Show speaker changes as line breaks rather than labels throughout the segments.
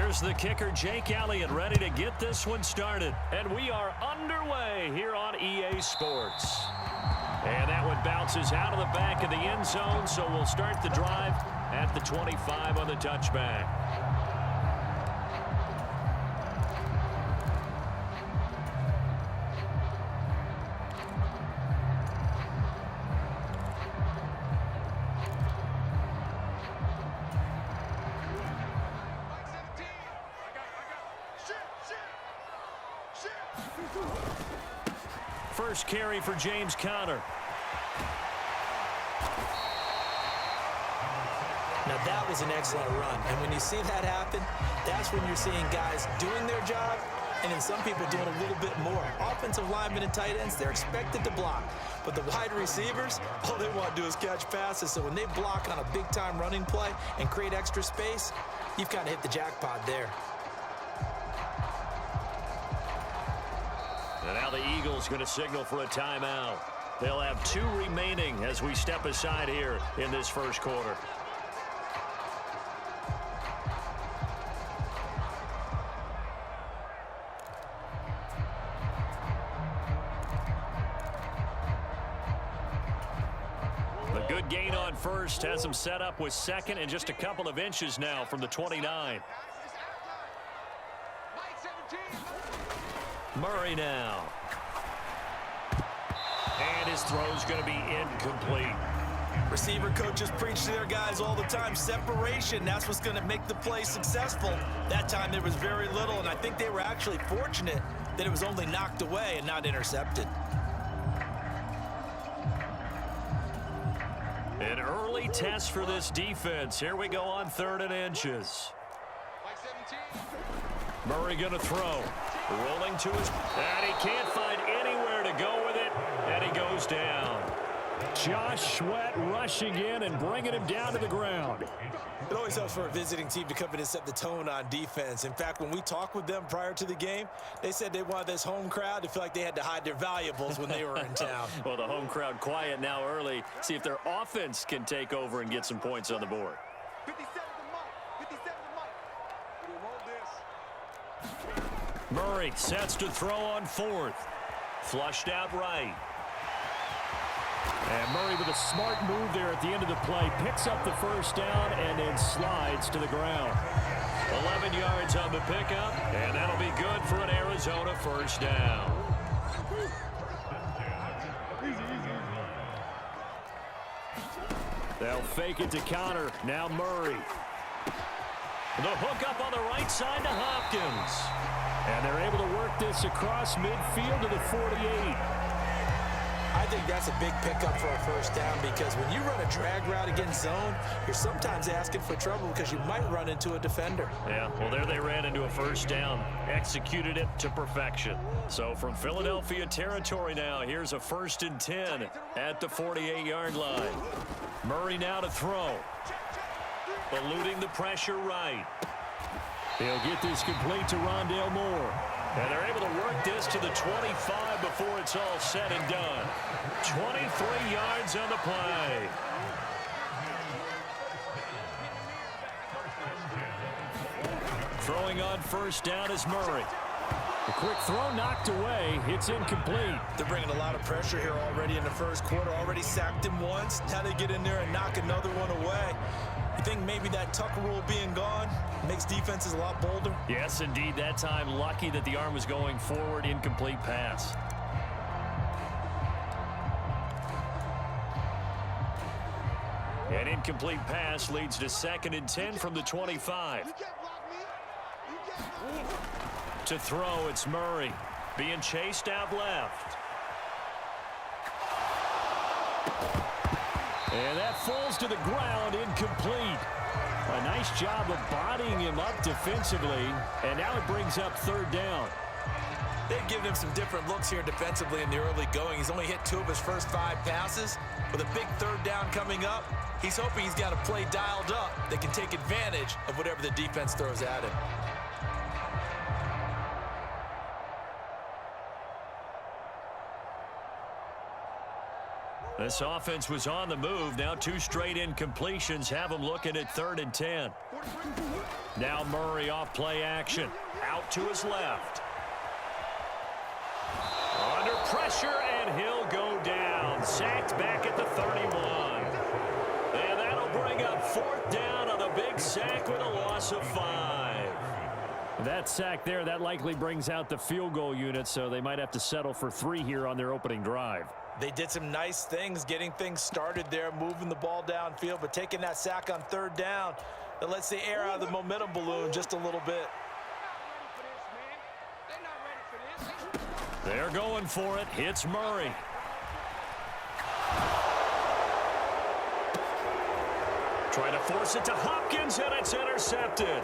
Here's the kicker, Jake Elliott, ready to get this one started. And we are underway here on EA Sports. And that one bounces out of the back of the end zone, so we'll start the drive at the 25 on the touchback. First carry for James Conner.
Now that was an excellent run, and when you see that happen, that's when you're seeing guys doing their job and then some people doing a little bit more. Offensive linemen and tight ends, they're expected to block, but the wide receivers, all they want to do is catch passes. So when they block on a big-time running play and create extra space, you've kind of hit the jackpot there.
And now the Eagles going to signal for a timeout. They'll have 2 remaining as we step aside here in this first quarter. A good gain on first has them set up with second and just a couple of inches now from the 29. Murray now. And his throw's going to be incomplete.
Receiver coaches preach to their guys all the time. Separation, that's what's going to make the play successful. That time there was very little, and I think they were actually fortunate that it was only knocked away and not intercepted.
An early test for this defense. Here we go on 3rd and inches. Murray going to throw. Rolling to his... And he can't find anywhere to go with it. And he goes down. Josh Sweat rushing in and bringing him down to the ground.
It always helps for a visiting team to come in and set the tone on defense. In fact, when we talked with them prior to the game, they said they wanted this home crowd to feel like they had to hide their valuables when they were in town.
Well, the home crowd quiet now early. See if their offense can take over and get some points on the board.
57 to Mike.
Murray sets to throw on 4th. Flushed out right. And Murray with a smart move there at the end of the play. Picks up the first down and then slides to the ground. 11 yards on the pickup, and that'll be good for an Arizona first down. They'll fake it to Conner. Now Murray. The hook up on the right side to Hopkins. And they're able to work this across midfield to the 48.
I think that's a big pickup for a first down because when you run a drag route against zone, you're sometimes asking for trouble because you might run into a defender.
Yeah, well, there they ran into a first down. Executed it to perfection. So from Philadelphia territory now, here's a 1st and 10 at the 48-yard line. Murray now to throw. Eluding the pressure right. He'll get this complete to Rondale Moore. And they're able to work this to the 25 before it's all said and done. 23 yards on the play. Throwing on first down is Murray. The quick throw knocked away. It's incomplete.
They're bringing a lot of pressure here already in the first quarter. Already sacked him once. Now they get in there and knock another one away. You think maybe that Tucker rule being gone makes defenses a lot bolder?
Yes, indeed. That time, lucky that the arm was going forward. Incomplete pass. An incomplete pass leads to 2nd and 10 from the 25. To throw, it's Murray. Being chased out left. And that falls to the ground, incomplete. A nice job of bodying him up defensively, and now it brings up 3rd down.
They've given him some different looks here defensively in the early going. He's only hit 2 of his first 5 passes. With a big 3rd down coming up, he's hoping he's got a play dialed up that can take advantage of whatever the defense throws at him.
This offense was on the move. Now 2 straight incompletions have them looking at 3rd and 10. Now Murray off play action. Out to his left. Under pressure, and he'll go down. Sacked back at the 31. And that'll bring up 4th down on a big sack with a loss of 5.
That sack there, that likely brings out the field goal unit, so they might have to settle for 3 here on their opening drive.
They did some nice things getting things started there, moving the ball downfield, but taking that sack on 3rd down, that lets the air out of the momentum balloon just a little bit.
They're going for it. Hits Murray. Trying to force it to Hopkins, and it's intercepted.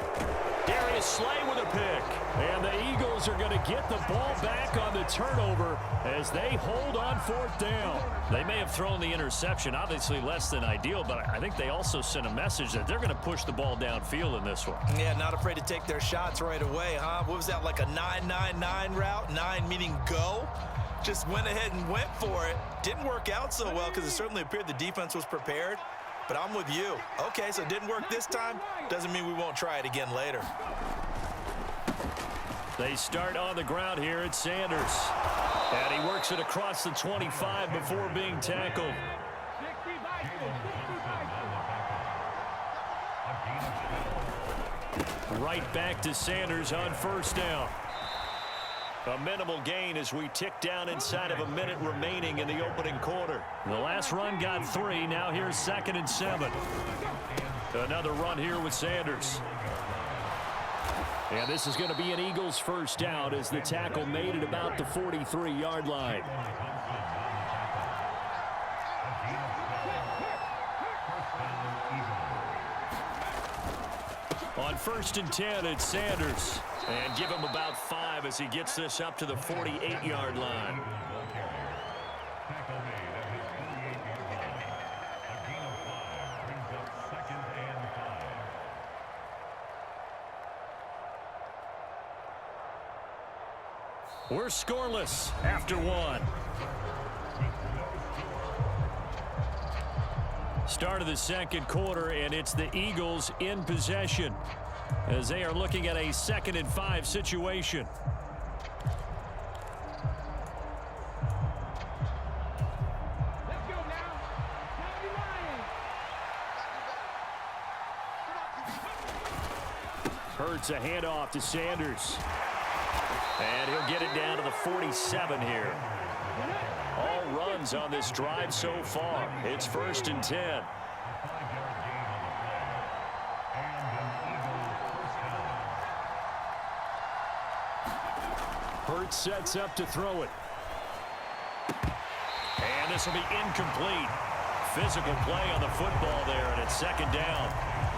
Darius Slay with a pick.
And the Eagles are going to get the ball back on the turnover as they hold on 4th down.
They may have thrown the interception, obviously less than ideal, but I think they also sent a message that they're going to push the ball downfield in this one.
Yeah, not afraid to take their shots right away, huh? What was that, like a 9-9-9 route? 9 meaning go? Just went ahead and went for it. Didn't work out so well because it certainly appeared the defense was prepared. But I'm with you. Okay, so it didn't work this time. Doesn't mean we won't try it again later.
They start on the ground here at Sanders. And he works it across the 25 before being tackled. Right back to Sanders on 1st down. A minimal gain as we tick down inside of a minute remaining in the opening quarter. The last run got 3. Now here's 2nd and 7. Another run here with Sanders.
And this is going to be an Eagles 1st down as the tackle made at about the 43-yard line.
On 1st and 10, it's Sanders. And give him about 5 as he gets this up to the 48-yard line. We're scoreless after 1. Start of the 2nd quarter, and it's the Eagles in possession as they are looking at a 2nd and 5 situation. Hurts a handoff to Sanders. And he'll get it down to the 47 here. All runs on this drive so far. It's 1st and 10. Hurts sets up to throw it. And this will be incomplete. Physical play on the football there, and it's 2nd down.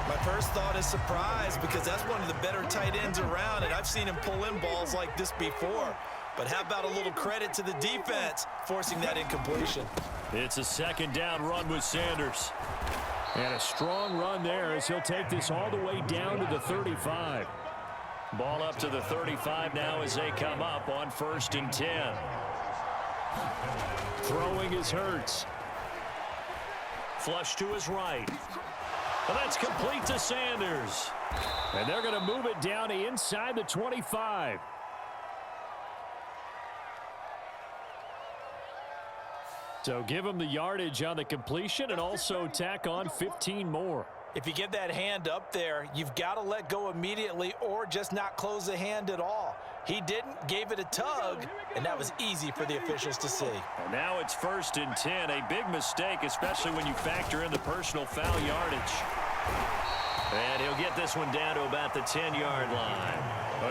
My first thought is surprise because that's one of the better tight ends around, and I've seen him pull in balls like this before. But how about a little credit to the defense forcing that incompletion?
It's a 2nd down run with Sanders.
And a strong run there as he'll take this all the way down to the 35.
Ball up to the 35 now as they come up on 1st and 10. Throwing is Hurts. Flush to his right. And that's complete to Sanders.
And they're going to move it down to inside the 25. So give him the yardage on the completion and also tack on 15 more.
If you get that hand up there, you've got to let go immediately or just not close the hand at all. He didn't, gave it a tug, and that was easy for the officials to see.
And now it's 1st and 10. A big mistake, especially when you factor in the personal foul yardage. And he'll get this one down to about the 10-yard line.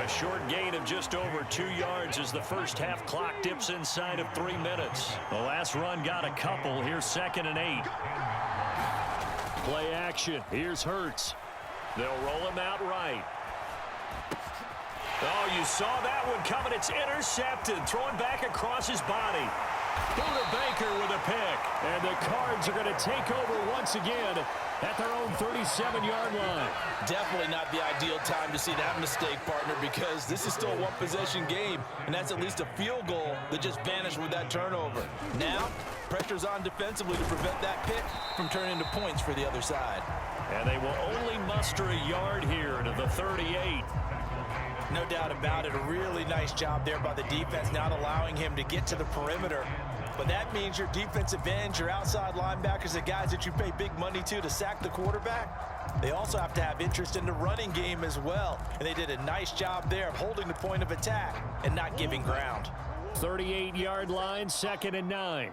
A short gain of just over 2 yards as the first half clock dips inside of 3 minutes. The last run got a couple. Here's 2nd and 8. Play action. Here's Hurts. They'll roll him out right. Oh, you saw that one coming. It's intercepted. Throwing back across his body. Buda Baker with a pick.
And the Cards are going to take over once again at their own 37-yard line.
Definitely not the ideal time to see that mistake, partner, because this is still a one-possession game, and that's at least a field goal that just vanished with that turnover. Now, pressure's on defensively to prevent that pick from turning into points for the other side.
And they will only muster a yard here to the 38.
No doubt about it. A really nice job there by the defense, not allowing him to get to the perimeter. But that means your defensive ends, your outside linebackers, the guys that you pay big money to sack the quarterback, they also have to have interest in the running game as well. And they did a nice job there of holding the point of attack and not giving ground.
38-yard line, 2nd and 9.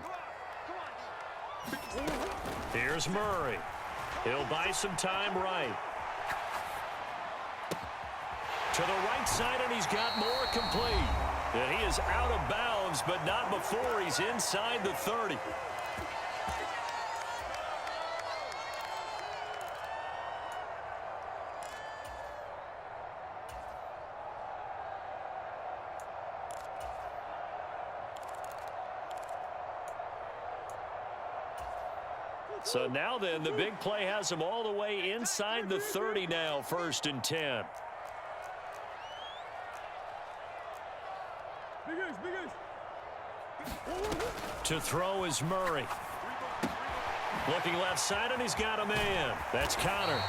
Here's Murray. He'll buy some time right. To the right side, and he's got more complete. And he is out of bounds, but not before he's inside the 30. So now then, the big play has him all the way inside the 30 now, 1st and 10. To throw is Murray. Looking left side, and he's got a man. That's Connor.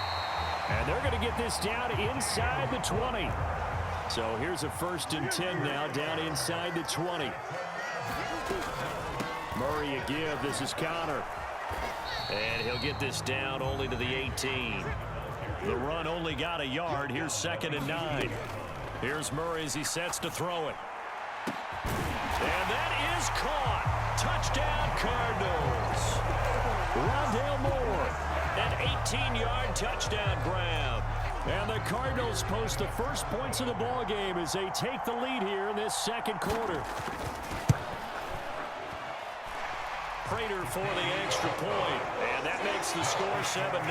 And they're going to get this down inside the 20. So here's a 1st and 10 now, down inside the 20. Murray a give. This is Connor.
And he'll get this down only to the 18. The run only got a yard. Here's 2nd and 9. Here's Murray as he sets to throw it. And that is caught. Touchdown, Cardinals.
Rondale Moore.
An 18-yard touchdown grab.
And the Cardinals post the first points of the ball game as they take the lead here in this 2nd quarter.
Prater for the extra point. And that makes the score 7-0.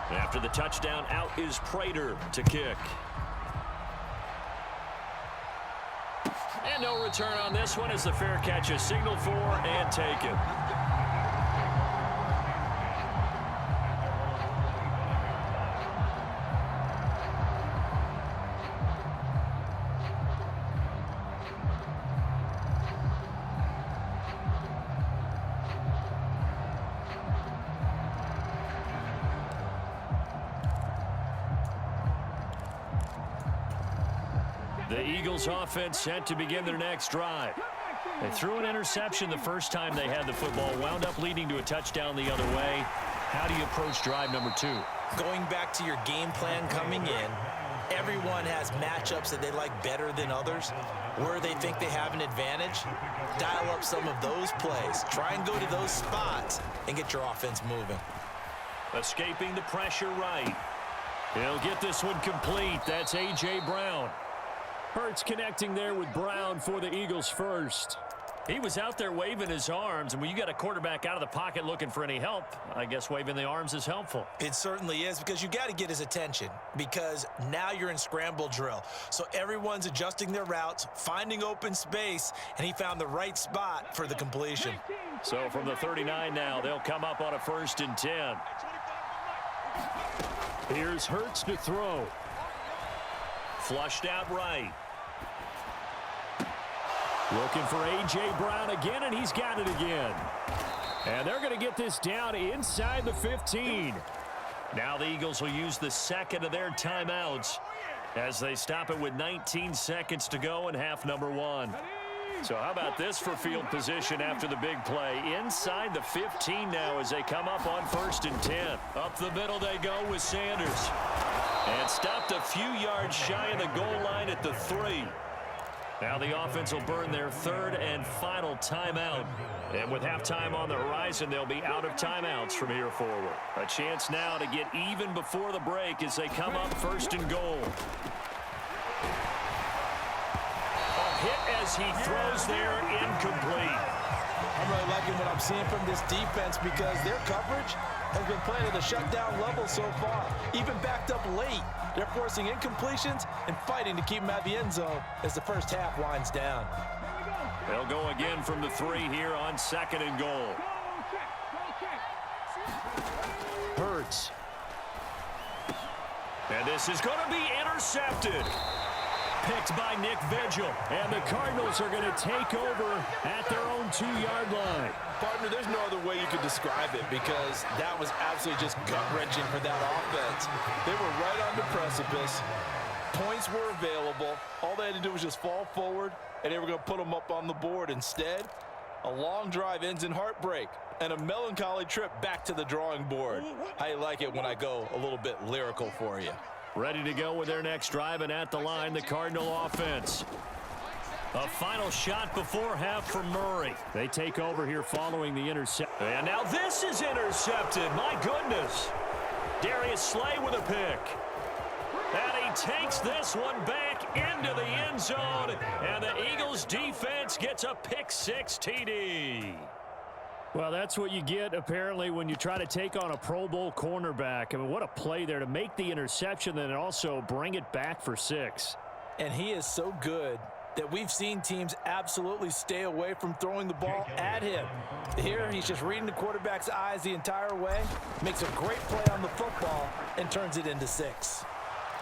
After the touchdown, out is Prater to kick. And no return on this one as the fair catch is signaled for and taken. The Eagles offense set to begin their next drive. They threw an interception the first time they had the football, wound up leading to a touchdown the other way. How do you approach drive number 2?
Going back to your game plan coming in, everyone has matchups that they like better than others. Where they think they have an advantage, dial up some of those plays. Try and go to those spots and get your offense moving.
Escaping the pressure right. He'll get this one complete. That's A.J. Brown.
Hurts connecting there with Brown for the Eagles first.
He was out there waving his arms, and when you got a quarterback out of the pocket looking for any help, I guess waving the arms is helpful.
It certainly is, because you got to get his attention, because now you're in scramble drill. So everyone's adjusting their routes, finding open space, and he found the right spot for the completion.
So from the 39 now, they'll come up on a 1st and 10.
Here's Hurts to throw.
Flushed out right.
Looking for A.J. Brown again, and he's got it again. And they're going to get this down inside the 15.
Now the Eagles will use the second of their timeouts as they stop it with 19 seconds to go in half number 1. So how about this for field position after the big play? Inside the 15 now as they come up on 1st and 10. Up the middle they go with Sanders. And stopped a few yards shy of the goal line at the 3. Now the offense will burn their third and final timeout. And with halftime on the horizon, they'll be out of timeouts from here forward. A chance now to get even before the break as they come up first and goal. A hit as he throws there, incomplete.
I'm really liking what I'm seeing from this defense because their coverage has been playing at a shutdown level so far. Even backed up late, they're forcing incompletions and fighting to keep them out of the end zone as the first half winds down.
They'll go again from the 3 here on second and goal.
Hurts.
And this is going to be intercepted. Picked by Nick Vigil.
And the Cardinals are going to take over at their own 2-yard line.
Partner, there's no other way you could describe it because that was absolutely just gut-wrenching for that offense. They were right on the precipice. Points were available. All they had to do was just fall forward, and they were going to put them up on the board. Instead, a long drive ends in heartbreak and a melancholy trip back to the drawing board. I like it when I go a little bit lyrical for you.
Ready to go with their next drive, and at the line, the Cardinal offense. A final shot before half from Murray.
They take over here following the interception.
And now this is intercepted. My goodness. Darius Slay with a pick. And he takes this one back into the end zone. And the Eagles defense gets a pick-6 TD.
Well, that's what you get, apparently, when you try to take on a Pro Bowl cornerback. I mean, what a play there to make the interception and also bring it back for 6.
And he is so good that we've seen teams absolutely stay away from throwing the ball at him. Here, he's just reading the quarterback's eyes the entire way, makes a great play on the football, and turns it into 6.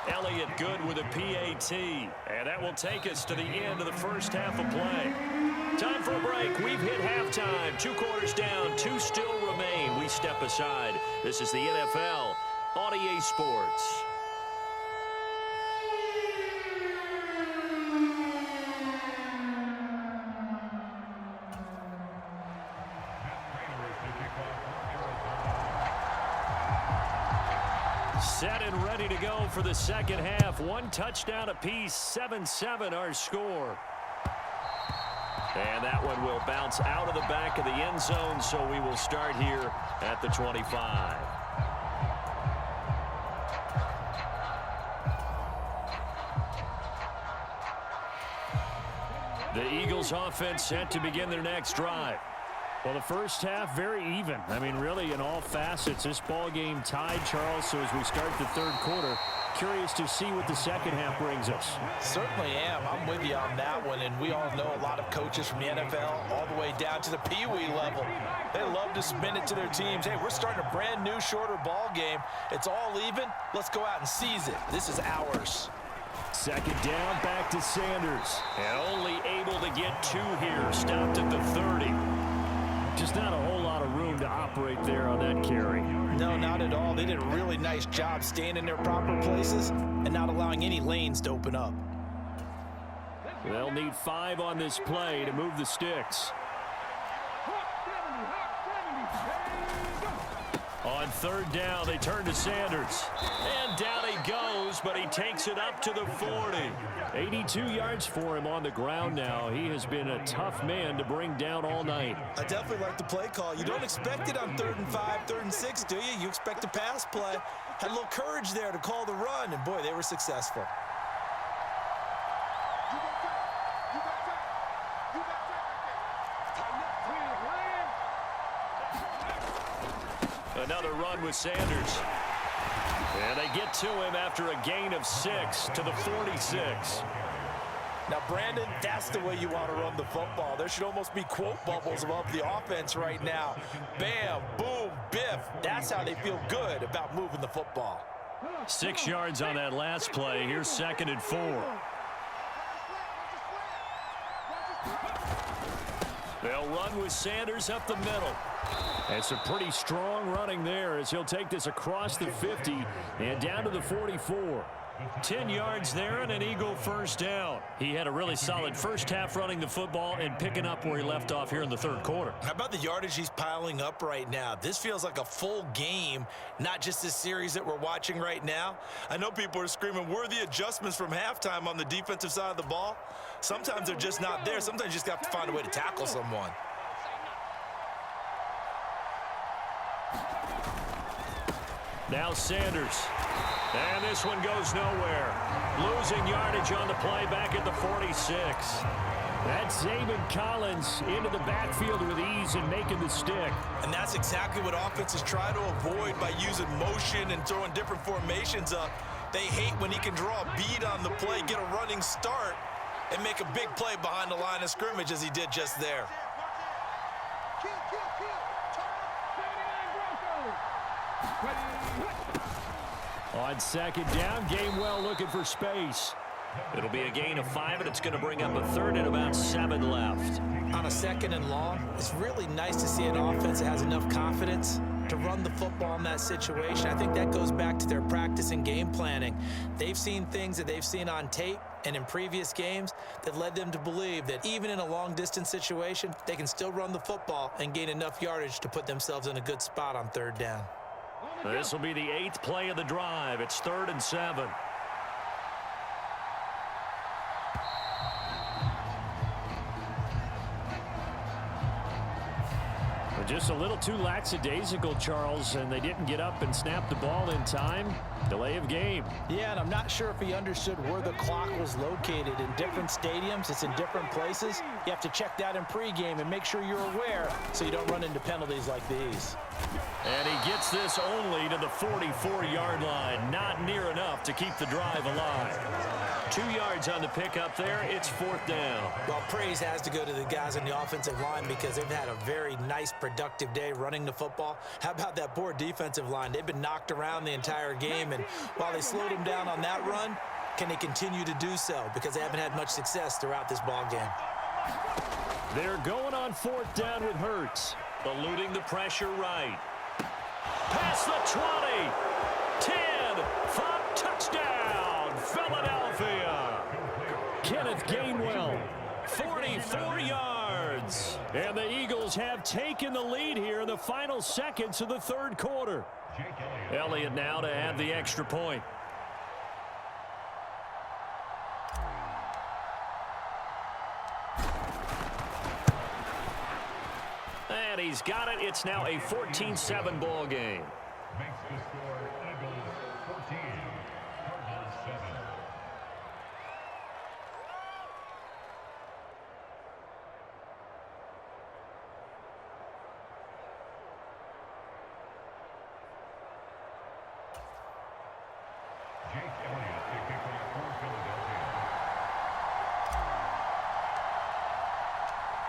Elliott good with a PAT. And that will take us to the end of the first half of play. Time for a break. We've hit halftime. 2 quarters down, 2 still remain. We step aside. This is the NFL on EA Sports. Set and ready to go for the second half. 1 touchdown apiece, 7-7 our score. And that one will bounce out of the back of the end zone, so we will start here at the 25. The Eagles offense set to begin their next drive.
Well, the first half, very even. I mean, really, in all facets, this ball game tied, Charles. So as we start the third quarter, curious to see what the second half brings us.
Certainly am. I'm with you on that one. And we all know a lot of coaches from the NFL all the way down to the Pee-wee level. They love to spin it to their teams. Hey, we're starting a brand new, shorter ball game. It's all even. Let's go out and seize it. This is ours.
Second down, back to Sanders.
And only able to get 2 here. Stopped at the 30.
Just not a whole lot of room to operate there on that carry.
No, not at all. They did a really nice job staying in their proper places and not allowing any lanes to open up.
They'll need 5 on this play to move the sticks.
On third down, they turn to Sanders. And down he goes, but he takes it up to the 40.
82 yards for him on the ground now. He has been a tough man to bring down all night.
I definitely like the play call. You don't expect it on 3rd and 5, 3rd and 6, do you? You expect a pass play. Had a little courage there to call the run, and boy, they were successful.
Another run with Sanders. And they get to him after a gain of 6 to the 46.
Now, Brandon, that's the way you want to run the football. There should almost be quote bubbles above the offense right now. Bam, boom, biff. That's how they feel good about moving the football.
6 yards on that last play. Here's 2nd and 4. They'll run with Sanders up the middle.
And some pretty strong running there as he'll take this across the 50 and down to the 44.
10 yards there and an Eagle first down. He had a really solid first half running the football and picking up where he left off here in the third quarter.
How about the yardage he's piling up right now? This feels like a full game, not just this series that we're watching right now. I know people are screaming, where are the adjustments from halftime on the defensive side of the ball? Sometimes they're just not there. Sometimes you just have to find a way to tackle someone.
Now Sanders. And this one goes nowhere. Losing yardage on the play back at the 46.
That's Zaven Collins into the backfield with ease and making the stick.
And that's exactly what offenses try to avoid by using motion and throwing different formations up. They hate when he can draw a bead on the play, get a running start, and make a big play behind the line of scrimmage as he did just there.
On second down, Gainwell looking for space.
It'll be a gain of 5, and it's going to bring up a 3rd and about 7 left.
On a 2nd and long, it's really nice to see an offense that has enough confidence to run the football in that situation. I think that goes back to their practice and game planning. They've seen things that they've seen on tape and in previous games that led them to believe that even in a long-distance situation, they can still run the football and gain enough yardage to put themselves in a good spot on 3rd down.
This will be the 8th play of the drive. It's 3rd and 7.
Just a little too lackadaisical, Charles, and they didn't get up and snap the ball in time. Delay of game.
Yeah, and I'm not sure if he understood where the clock was located. In different stadiums, it's in different places. You have to check that in pregame and make sure you're aware so you don't run into penalties like these.
And he gets this only to the 44-yard line. Not near enough to keep the drive alive. 2 yards on the pickup there. It's 4th down.
Well, praise has to go to the guys on the offensive line because they've had a very nice, productive day running the football. How about that poor defensive line? They've been knocked around the entire game, and while they slowed them down on that run, can they continue to do so? Because they haven't had much success throughout this ball game.
They're going on 4th down with Hurts.
Eluding the pressure right. Past the 20. 10. 5. Touchdown. Philadelphia.
Kenneth Gainwell.
44 yards.
And the Eagles have taken the lead here in the final seconds of the 3rd quarter.
Elliott now to add the extra point. And he's got it. It's now a 14-7 ball game.
Makes the score Eagles 14, Cardinals 7. Jake Elliott, the kickoff for Philadelphia.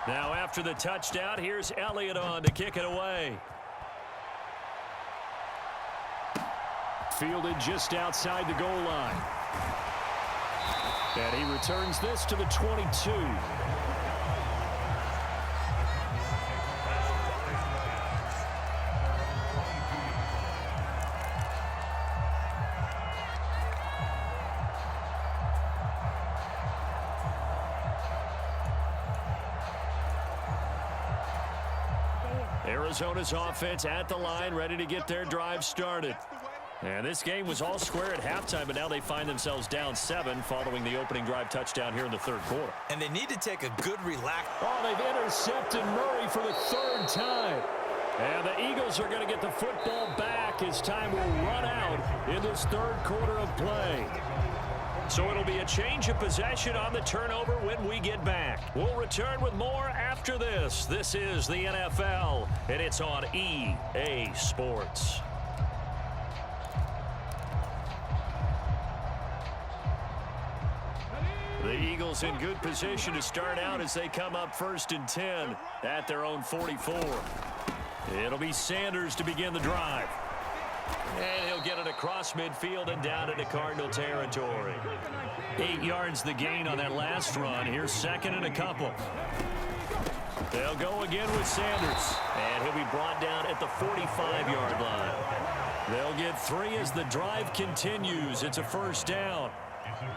Now after the touchdown, here's Elliott on to kick it away.
Fielded just outside the goal line. And he returns this to the 22.
Arizona's offense at the line, ready to get their drive started. And this game was all square at halftime, but now they find themselves down 7 following the opening drive touchdown here in the 3rd quarter.
And they need to take a good relax.
Oh, they've intercepted Murray for the 3rd time. And the Eagles are going to get the football back as time will run out in this 3rd quarter of play.
So it'll be a change of possession on the turnover when we get back. We'll return with more after this. This is the NFL, and it's on EA Sports. The Eagles in good position to start out as they come up 1st and 10 at their own 44. It'll be Sanders to begin the drive. And he'll get it across midfield and down into Cardinal territory. 8 yards the gain on that last run. Here's 2nd and a couple. They'll go again with Sanders. And he'll be brought down at the 45-yard line. They'll get 3 as the drive continues. It's a 1st down.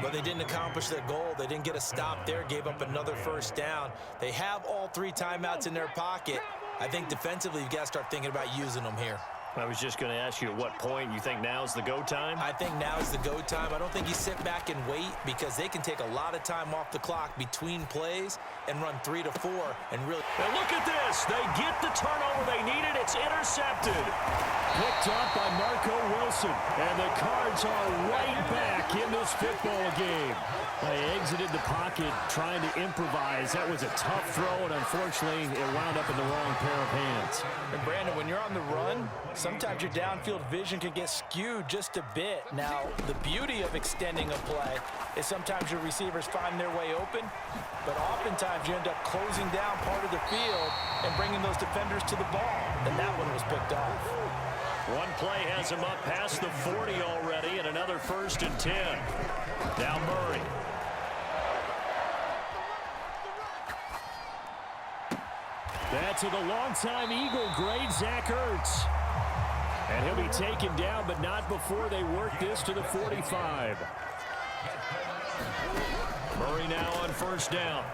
But they didn't accomplish their goal. They didn't get a stop there, gave up another 1st down. They have all 3 timeouts in their pocket. I think defensively, you've got to start thinking about using them here.
I was just going to ask you at what point you think now's the go time?
I think now is the go time. I don't think you sit back and wait because they can take a lot of time off the clock between plays and run 3 to 4 and really.
Now look at this. They get the turnover they needed. It's intercepted.
Picked up by Marco Wilson. And the Cards are right back in this football game. They exited the pocket trying to improvise. That was a tough throw, and unfortunately, it wound up in the wrong pair of hands.
And Brandon, when you're on the run, sometimes your downfield vision can get skewed just a bit. Now, the beauty of extending a play is sometimes your receivers find their way open, but oftentimes you end up closing down part of the field and bringing those defenders to the ball. And that one was picked off.
One play has him up past the 40 already, and another 1st and 10. Now Murray.
That's to the longtime Eagle great Zach Ertz. And he'll be taken down, but not before they work this to the 45.
Murray now on 1st down.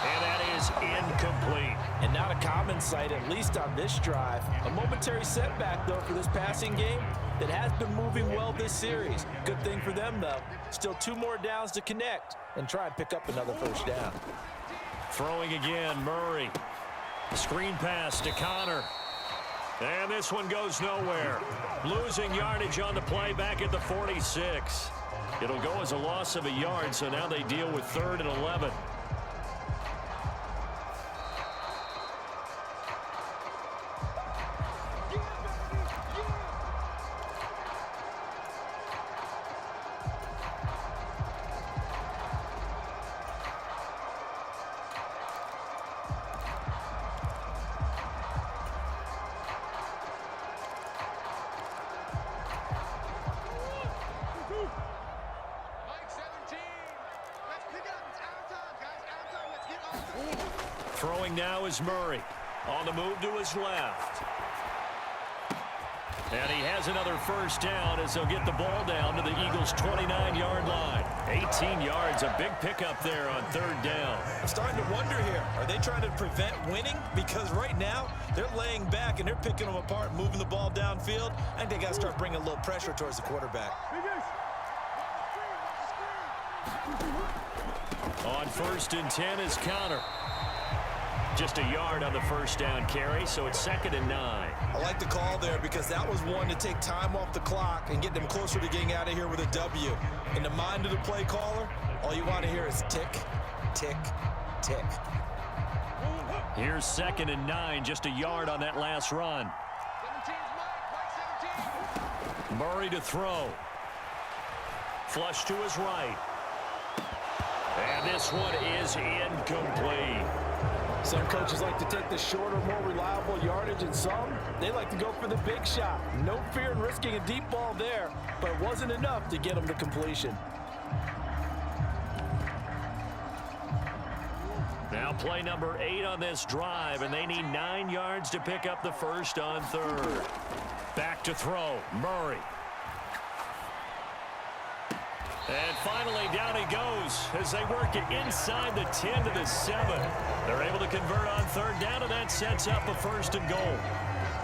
And that is incomplete.
And not a common sight, at least on this drive. A momentary setback, though, for this passing game that has been moving well this series. Good thing for them, though. Still 2 more downs to connect and try and pick up another 1st down.
Throwing again, Murray. Screen pass to Connor. And this one goes nowhere. Losing yardage on the play back at the 46. It'll go as a loss of a yard, so now they deal with 3rd and 11. Throwing now is Murray. On the move to his left. And he has another 1st down as they'll get the ball down to the Eagles' 29-yard line. 18 yards, a big pickup there on 3rd down.
I'm starting to wonder here, are they trying to prevent winning? Because right now, they're laying back and they're picking them apart, moving the ball downfield. I think they got to start bringing a little pressure towards the quarterback.
On 1st and 10 is Connor. Just a yard on the 1st down carry, so it's 2nd and 9.
I like the call there because that was one to take time off the clock and get them closer to getting out of here with a W. In the mind of the play caller, all you want to hear is tick, tick, tick.
Here's 2nd and 9, just a yard on that last run. Murray to throw. Flush to his right. And this one is incomplete.
Some coaches like to take the shorter, more reliable yardage, and some, they like to go for the big shot. No fear in risking a deep ball there, but it wasn't enough to get them to completion.
Now play number 8 on this drive, and they need 9 yards to pick up the 1st on 3rd. Back to throw, Murray. And finally, down he goes as they work it inside the 10 to the 7. They're able to convert on 3rd down, and that sets up a 1st and goal.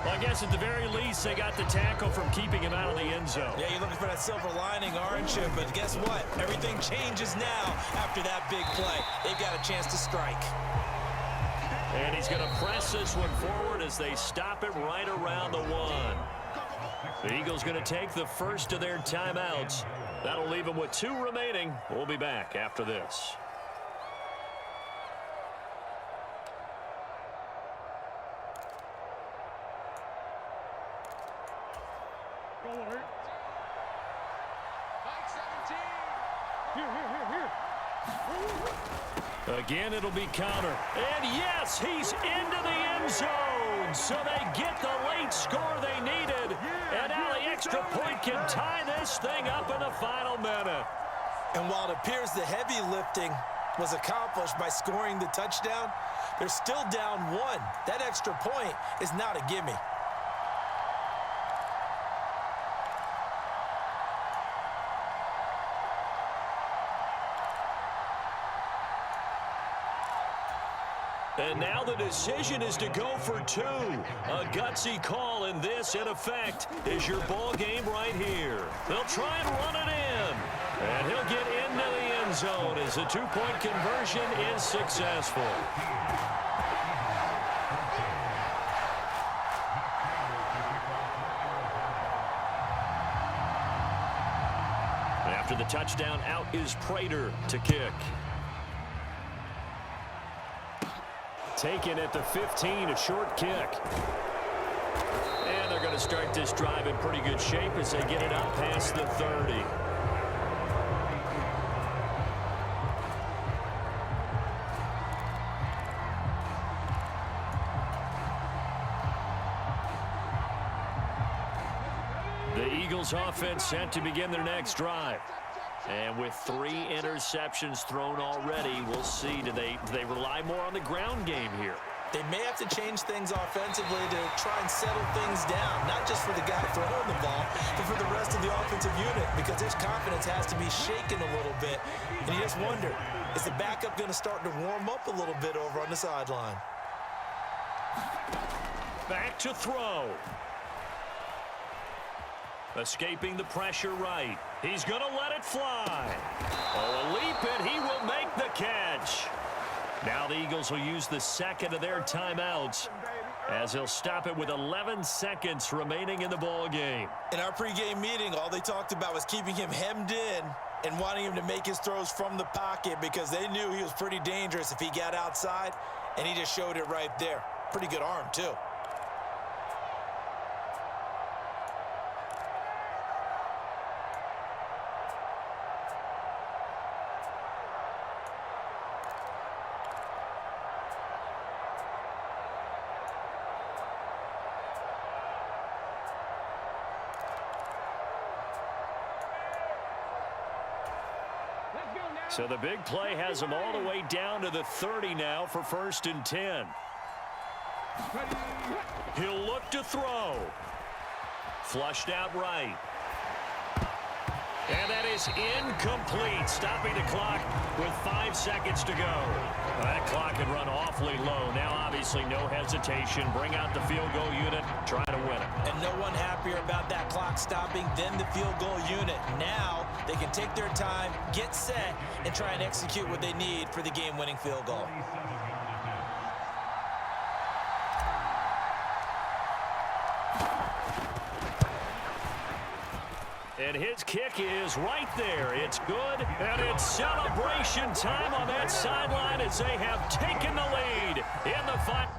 Well, I guess at the very least, they got the tackle from keeping him out of the end zone.
Yeah, you're looking for that silver lining, aren't you? But guess what? Everything changes now after that big play. They've got a chance to strike.
And he's going to press this one forward as they stop it right around the 1. The Eagles going to take the first of their timeouts. That'll leave them with 2 remaining. We'll be back after this. Again, it'll be Connor. And yes, he's into the end zone. So they get the late score they needed. And now the extra point can tie this thing up in the final minute.
And while it appears the heavy lifting was accomplished by scoring the touchdown, they're still down 1. That extra point is not a gimme.
And now the decision is to go for two. A gutsy call, and this, in effect, is your ball game right here. They'll try and run it in. And he'll get into the end zone as the two-point conversion is successful. After the touchdown, out is Prater to kick.
Taken at the 15, a short kick.
And they're going to start this drive in pretty good shape as they get it out past the 30. The Eagles offense set to begin their next drive. And with 3 interceptions thrown already, we'll see. Do they rely more on the ground game here?
They may have to change things offensively to try and settle things down, not just for the guy throwing the ball, but for the rest of the offensive unit, because his confidence has to be shaken a little bit. And you just wonder, is the backup going to start to warm up a little bit over on the sideline?
Back to throw. Escaping the pressure right. He's going to let it fly. Oh, a leap, and he will make the catch. Now the Eagles will use the second of their timeouts as they'll stop it with 11 seconds remaining in the ball game.
In our pregame meeting, all they talked about was keeping him hemmed in and wanting him to make his throws from the pocket because they knew he was pretty dangerous if he got outside, and he just showed it right there. Pretty good arm, too.
So the big play has them all the way down to the 30 now for 1st and 10. He'll look to throw. Flushed out right. And that is incomplete, stopping the clock with 5 seconds to go. That clock had run awfully low. Now, obviously, no hesitation. Bring out the field goal unit, try to win it.
And no one happier about that clock stopping than the field goal unit. Now, they can take their time, get set, and try and execute what they need for the game-winning field goal.
And his kick is right there. It's good, and it's celebration time on that sideline as they have taken the lead in the final.